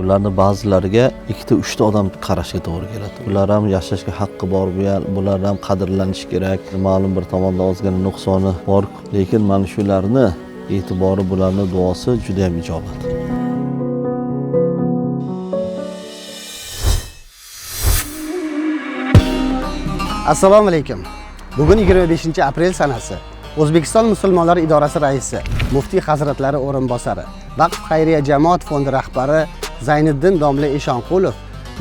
Ularning ba'zilariga 2-3 ta odam qarashga to'g'ri keladi. Ular ham yashashga haqqi bor, bular ham qadrlanish kerak. Ma'lum bir tomonda ozgina nuqsoni bor, lekin mana shularni e'tibori, bularning duosi juda ham ijobat. Assalomu alaykum. Bugun 25 aprel sanasi. O'zbekiston Musulmonlar idorasi raisi, muftiy hazratlari o'rinbosari, Vaqf xayriya jamoat fondi rahbari Zayniddin domla Eshonqulov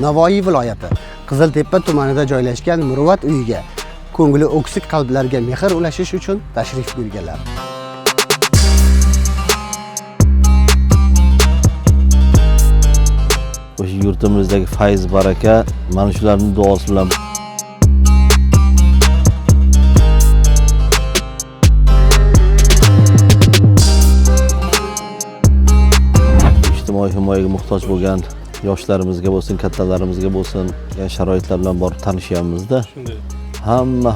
Navoiy viloyati Qiziltepa tumanida joylashgan Muruvvat uyiga ko'ngli o'ksik qalblarga mehr ulashish uchun tashrif buyurganlar. O'sha yurtimizdagi fayz baraka mana shularning duosi bilan ijtimoiy himoyaga muhtoj bo'lgan yoshlarimizga bo'lsin, kattalarimizga bo'lsin, sharoitlar bilan borib tanishyapmiz-da.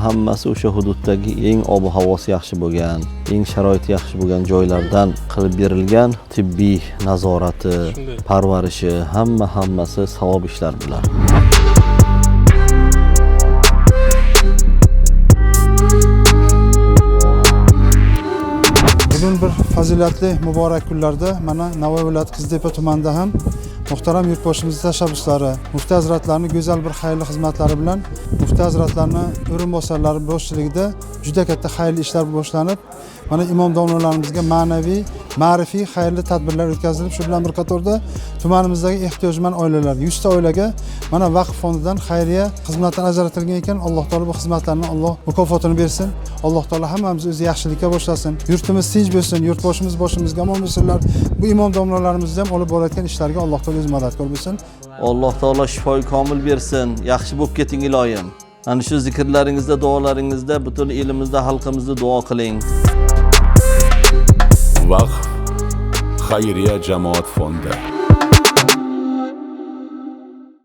Hammasi o'sha hududdagi eng ob-havosi yaxshi bo'lgan, eng sharoiti yaxshi bo'lgan joylardan qilib berilgan tibbiy nazorati, parvarishi, hammasi savob ishlar bilan. Bugun bir fazilatli muborak kunlarda mana Navoiy viloyati Qiziltepa tumanida ham muhtaram yurtboshimizning tashabbuslari, muftiy hazratlarining go'zal bir xayrli xizmatlari bilan muftiy hazratlarining o'rinbosarlari boshchiligida juda katta xayrli ishlar boshlanib, mana imom domlalarimizga ma'naviy, ma'rifiy xayrli tadbirlar o'tkazilib, shu bilan bir qatorda tumanimizdagi ehtiyojmand oilalar 100 ta oilaga mana vaqf fondidan xayriya xizmatdan ajratilgan ekan. Alloh taolo bu xizmatlarni Alloh mukofotini bersin. Alloh taolo hammamizni o'zi yaxshilikka boshlasin. Yurtimiz tinch bo'lsin, yurtboshimiz boshimizga omon bo'lsinlar. Bu imom domlalarimiz ham olib borayotgan ishlarga Alloh taolo o'zi madadkor bo'lsin. Alloh taolo shifoi komil bersin. Yaxshi bo'lib keting iloyim. Ana shu zikrlaringizda, duolaringizda butun elimizda, xalqimizni duo qiling. Vaqf xayriya jamoat fondi